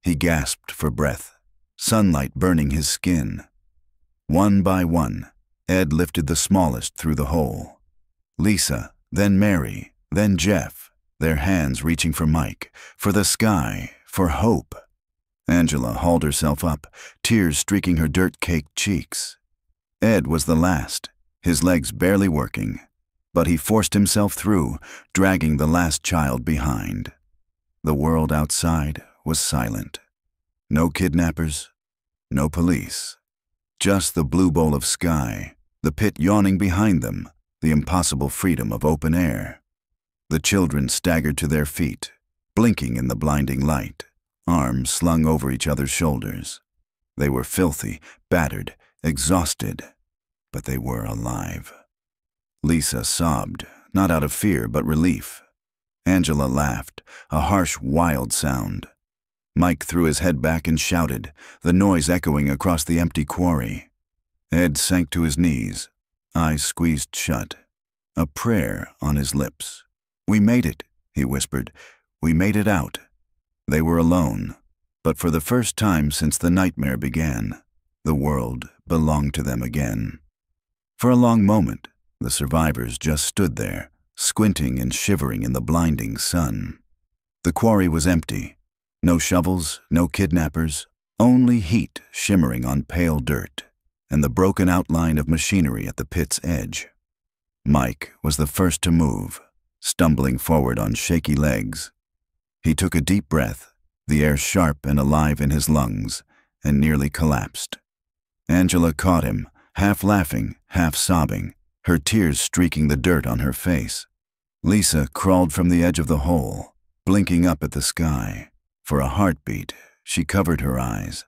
He gasped for breath, sunlight burning his skin. One by one, Ed lifted the smallest through the hole. Lisa, then Mary, then Jeff, their hands reaching for Mike, for the sky, for hope. Angela hauled herself up, tears streaking her dirt-caked cheeks. Ed was the last, his legs barely working, but he forced himself through, dragging the last child behind. The world outside was silent. No kidnappers, no police. Just the blue bowl of sky, the pit yawning behind them, the impossible freedom of open air. The children staggered to their feet, blinking in the blinding light, arms slung over each other's shoulders. They were filthy, battered, exhausted, but they were alive. Lisa sobbed, not out of fear but relief. Angela laughed, a harsh, wild sound. Mike threw his head back and shouted, the noise echoing across the empty quarry. Ed sank to his knees, eyes squeezed shut, a prayer on his lips. "We made it," he whispered. "We made it out." They were alone, but for the first time since the nightmare began, the world belonged to them again. For a long moment, the survivors just stood there, squinting and shivering in the blinding sun. The quarry was empty. No shovels, no kidnappers, only heat shimmering on pale dirt, and the broken outline of machinery at the pit's edge. Mike was the first to move, stumbling forward on shaky legs. He took a deep breath, the air sharp and alive in his lungs, and nearly collapsed. Angela caught him, half laughing, half sobbing, her tears streaking the dirt on her face. Lisa crawled from the edge of the hole, blinking up at the sky. For a heartbeat, she covered her eyes,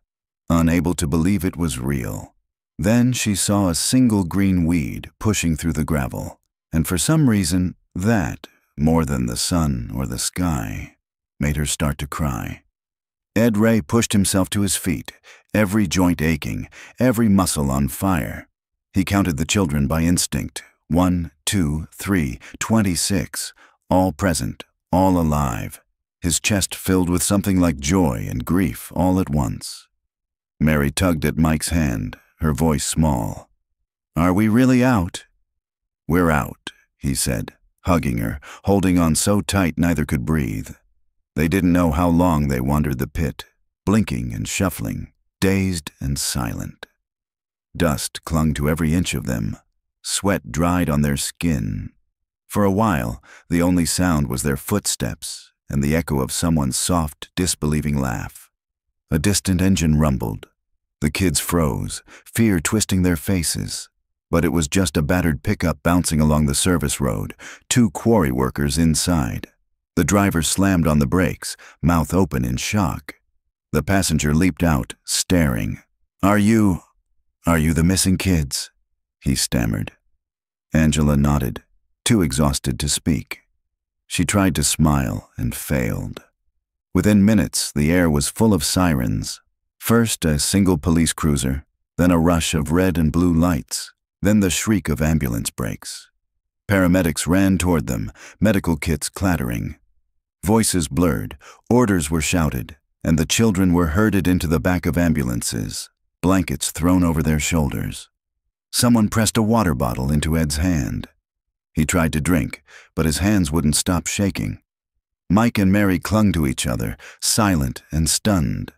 unable to believe it was real. Then she saw a single green weed pushing through the gravel, and for some reason, that, more than the sun or the sky, made her start to cry. Ed Ray pushed himself to his feet, every joint aching, every muscle on fire. He counted the children by instinct. 1, 2, 3, 26, all present, all alive. His chest filled with something like joy and grief all at once. Mary tugged at Mike's hand, her voice small. "Are we really out?" "We're out," he said, hugging her, holding on so tight neither could breathe. They didn't know how long they wandered the pit, blinking and shuffling, dazed and silent. Dust clung to every inch of them. Sweat dried on their skin. For a while, the only sound was their footsteps and the echo of someone's soft, disbelieving laugh. A distant engine rumbled. The kids froze, fear twisting their faces. But it was just a battered pickup bouncing along the service road, 2 quarry workers inside. The driver slammed on the brakes, mouth open in shock. The passenger leaped out, staring. Are you the missing kids?" he stammered. Angela nodded, too exhausted to speak. She tried to smile and failed. Within minutes, the air was full of sirens. First a single police cruiser, then a rush of red and blue lights, then the shriek of ambulance brakes. Paramedics ran toward them, medical kits clattering. Voices blurred, orders were shouted, and the children were herded into the back of ambulances, blankets thrown over their shoulders. Someone pressed a water bottle into Ed's hand. He tried to drink, but his hands wouldn't stop shaking. Mike and Mary clung to each other, silent and stunned.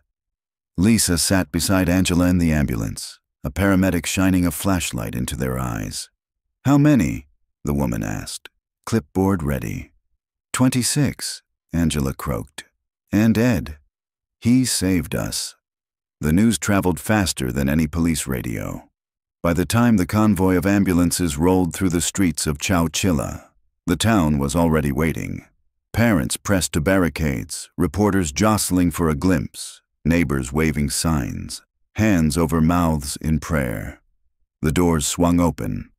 Lisa sat beside Angela in the ambulance, a paramedic shining a flashlight into their eyes. "How many?" the woman asked, clipboard ready. 26, Angela croaked. "And Ed. He saved us." The news traveled faster than any police radio. By the time the convoy of ambulances rolled through the streets of Chowchilla, the town was already waiting. Parents pressed to barricades, reporters jostling for a glimpse, neighbors waving signs, hands over mouths in prayer. The doors swung open.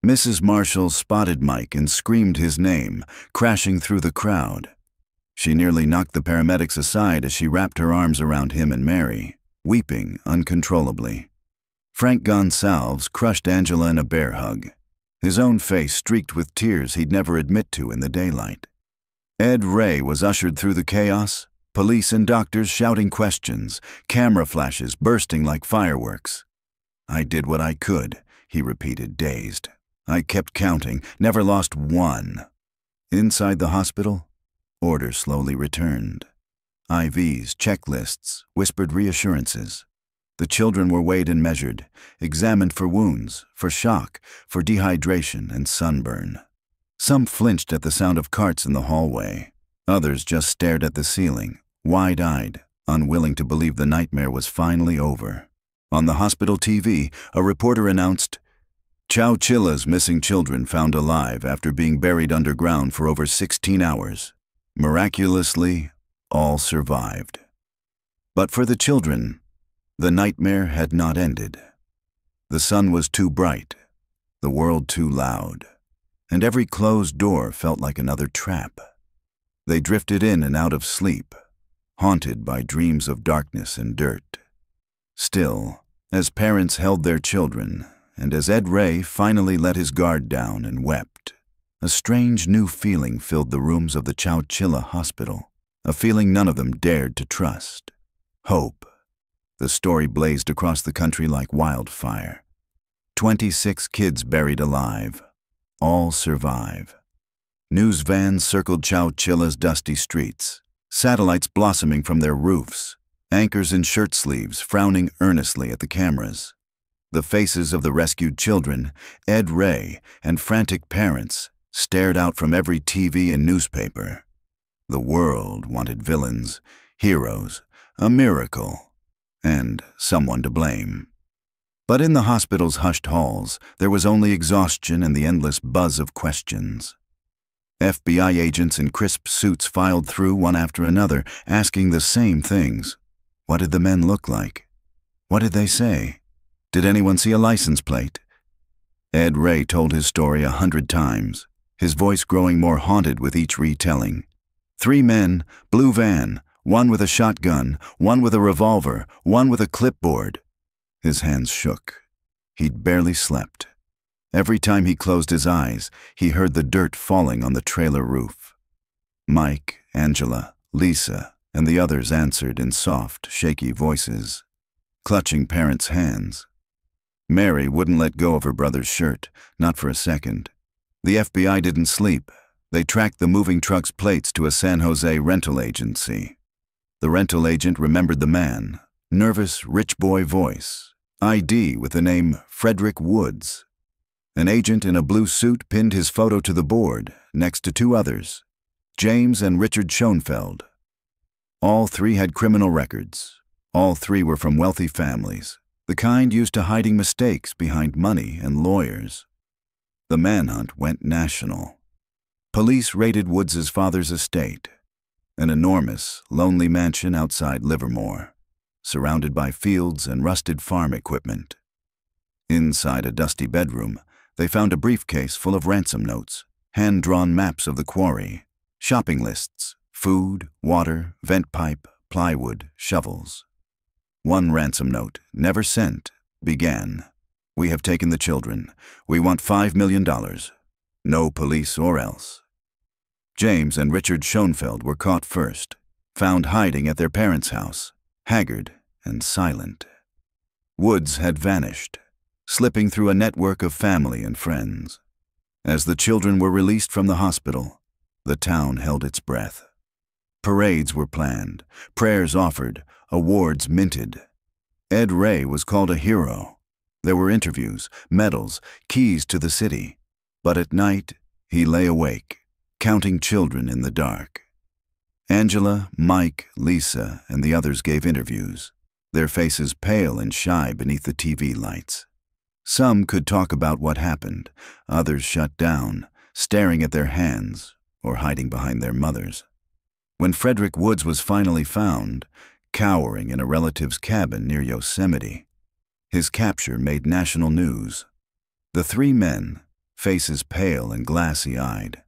Mrs. Marshall spotted Mike and screamed his name, crashing through the crowd. She nearly knocked the paramedics aside as she wrapped her arms around him and Mary, weeping uncontrollably. Frank Gonsalves crushed Angela in a bear hug, his own face streaked with tears he'd never admit to in the daylight. Ed Ray was ushered through the chaos, police and doctors shouting questions, camera flashes bursting like fireworks. "I did what I could," he repeated, dazed. "I kept counting, never lost one." Inside the hospital, order slowly returned. IVs, checklists, whispered reassurances. The children were weighed and measured, examined for wounds, for shock, for dehydration and sunburn. Some flinched at the sound of carts in the hallway. Others just stared at the ceiling, wide-eyed, unwilling to believe the nightmare was finally over. On the hospital TV, a reporter announced, "Chowchilla's missing children found alive after being buried underground for over 16 hours. Miraculously, all survived." But for the children, the nightmare had not ended. The sun was too bright, the world too loud, and every closed door felt like another trap. They drifted in and out of sleep, haunted by dreams of darkness and dirt. Still, as parents held their children, and as Ed Ray finally let his guard down and wept, a strange new feeling filled the rooms of the Chowchilla hospital, a feeling none of them dared to trust. Hope. The story blazed across the country like wildfire. 26 kids buried alive. All survive. News vans circled Chowchilla's dusty streets, satellites blossoming from their roofs, anchors in shirt sleeves frowning earnestly at the cameras. The faces of the rescued children, Ed Ray, and frantic parents stared out from every TV and newspaper. The world wanted villains, heroes, a miracle, and someone to blame. But in the hospital's hushed halls, there was only exhaustion and the endless buzz of questions. FBI agents in crisp suits filed through one after another, asking the same things. What did the men look like? What did they say? Did anyone see a license plate? Ed Ray told his story 100 times, his voice growing more haunted with each retelling. 3 men, blue van, one with a shotgun, one with a revolver, one with a clipboard. His hands shook. He'd barely slept. Every time he closed his eyes, he heard the dirt falling on the trailer roof. Mike, Angela, Lisa, and the others answered in soft, shaky voices, clutching parents' hands. Mary wouldn't let go of her brother's shirt, not for a second. The FBI didn't sleep. They tracked the moving truck's plates to a San Jose rental agency. The rental agent remembered the man, nervous, rich boy voice, ID with the name Frederick Woods. An agent in a blue suit pinned his photo to the board, next to 2 others, James and Richard Schoenfeld. All 3 had criminal records. All 3 were from wealthy families, the kind used to hiding mistakes behind money and lawyers. The manhunt went national. Police raided Woods' father's estate, an enormous, lonely mansion outside Livermore, surrounded by fields and rusted farm equipment. Inside a dusty bedroom, they found a briefcase full of ransom notes, hand-drawn maps of the quarry, shopping lists, food, water, vent pipe, plywood, shovels. One ransom note, never sent, began, "We have taken the children. We want $5 million. No police or else." James and Richard Schoenfeld were caught first, found hiding at their parents' house, haggard and silent. Woods had vanished, slipping through a network of family and friends. As the children were released from the hospital, the town held its breath. Parades were planned, prayers offered, awards minted. Ed Ray was called a hero. There were interviews, medals, keys to the city. But at night, he lay awake, counting children in the dark. Angela, Mike, Lisa, and the others gave interviews, their faces pale and shy beneath the TV lights. Some could talk about what happened, others shut down, staring at their hands or hiding behind their mothers. When Frederick Woods was finally found, cowering in a relative's cabin near Yosemite, his capture made national news. The three men, faces pale and glassy-eyed,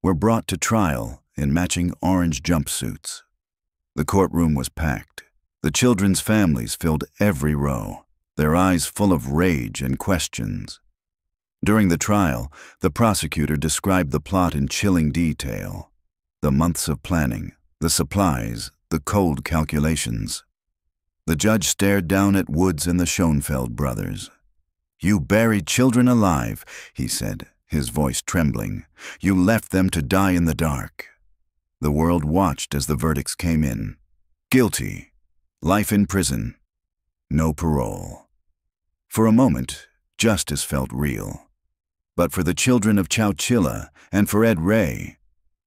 were brought to trial in matching orange jumpsuits. The courtroom was packed. The children's families filled every row, their eyes full of rage and questions. During the trial, the prosecutor described the plot in chilling detail. The months of planning, the supplies, the cold calculations. The judge stared down at Woods and the Schoenfeld brothers. "You buried children alive," he said, his voice trembling. "You left them to die in the dark." The world watched as the verdicts came in. Guilty. Life in prison. No parole. For a moment, justice felt real. But for the children of Chowchilla and for Ed Ray,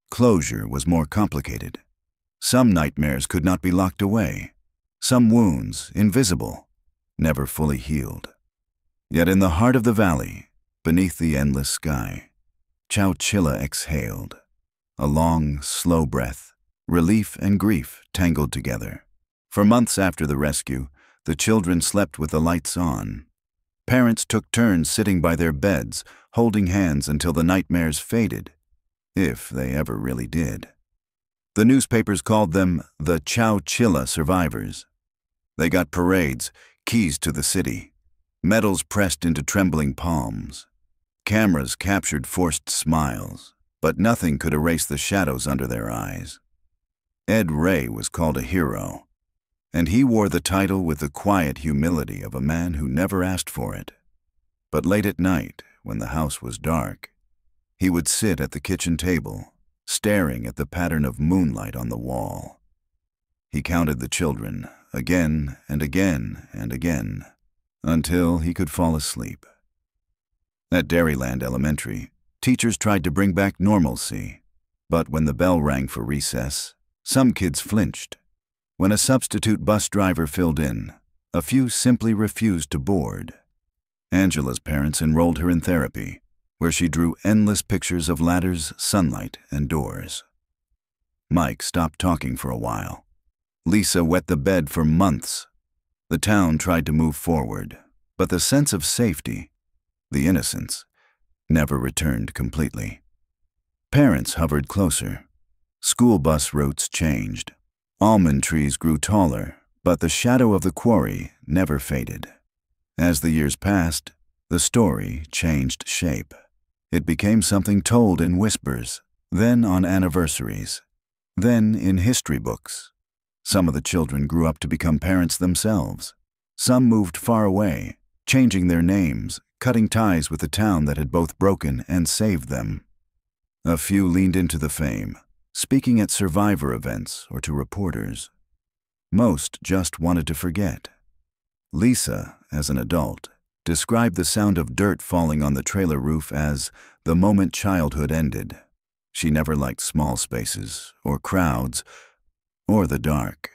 closure was more complicated. Some nightmares could not be locked away. Some wounds, invisible, never fully healed. Yet in the heart of the valley, beneath the endless sky, Chowchilla exhaled. A long, slow breath, relief and grief tangled together. For months after the rescue, the children slept with the lights on. Parents took turns sitting by their beds, holding hands until the nightmares faded, if they ever really did. The newspapers called them the Chowchilla survivors. They got parades, keys to the city, medals pressed into trembling palms. Cameras captured forced smiles, but nothing could erase the shadows under their eyes. Ed Ray was called a hero, and he wore the title with the quiet humility of a man who never asked for it. But late at night, when the house was dark, he would sit at the kitchen table, staring at the pattern of moonlight on the wall. He counted the children, again and again and again, until he could fall asleep. At Dairyland Elementary, teachers tried to bring back normalcy, but when the bell rang for recess, some kids flinched. When a substitute bus driver filled in, a few simply refused to board. Angela's parents enrolled her in therapy, where she drew endless pictures of ladders, sunlight, and doors. Mike stopped talking for a while. Lisa wet the bed for months. The town tried to move forward, but the sense of safety, the innocence, never returned completely. Parents hovered closer. School bus routes changed. Almond trees grew taller, but the shadow of the quarry never faded. As the years passed, the story changed shape. It became something told in whispers, then on anniversaries, then in history books. Some of the children grew up to become parents themselves. Some moved far away, changing their names, cutting ties with the town that had both broken and saved them. A few leaned into the fame, speaking at survivor events or to reporters. Most just wanted to forget. Lisa, as an adult, described the sound of dirt falling on the trailer roof as the moment childhood ended. She never liked small spaces, or crowds, or the dark.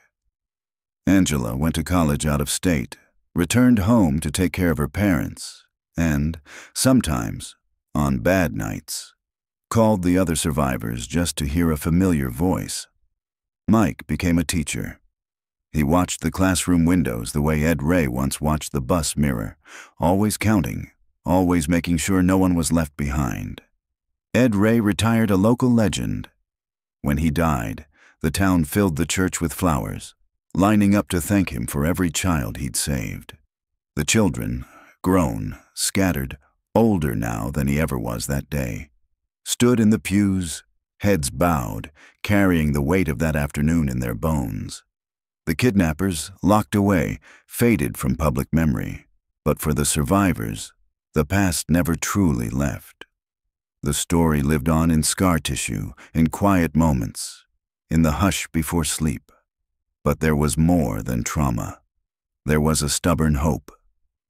Angela went to college out of state, returned home to take care of her parents, and, sometimes, on bad nights, called the other survivors just to hear a familiar voice. Mike became a teacher. He watched the classroom windows the way Ed Ray once watched the bus mirror, always counting, always making sure no one was left behind. Ed Ray retired a local legend. When he died, the town filled the church with flowers, lining up to thank him for every child he'd saved. The children, grown, scattered, older now than he ever was that day, stood in the pews, heads bowed, carrying the weight of that afternoon in their bones. The kidnappers, locked away, faded from public memory, but for the survivors, the past never truly left. The story lived on in scar tissue, in quiet moments, in the hush before sleep. But there was more than trauma. There was a stubborn hope,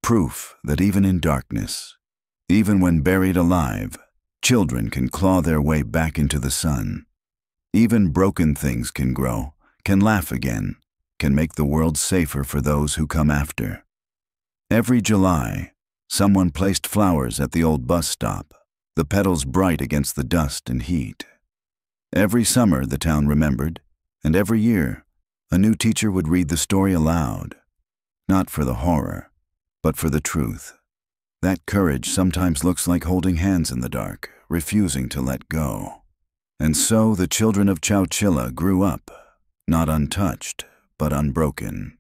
proof that even in darkness, even when buried alive, children can claw their way back into the sun. Even broken things can grow, can laugh again, can make the world safer for those who come after. Every July, someone placed flowers at the old bus stop, the petals bright against the dust and heat. Every summer the town remembered, and every year a new teacher would read the story aloud, not for the horror, but for the truth. That courage sometimes looks like holding hands in the dark, refusing to let go. And so the children of Chowchilla grew up, not untouched, but unbroken.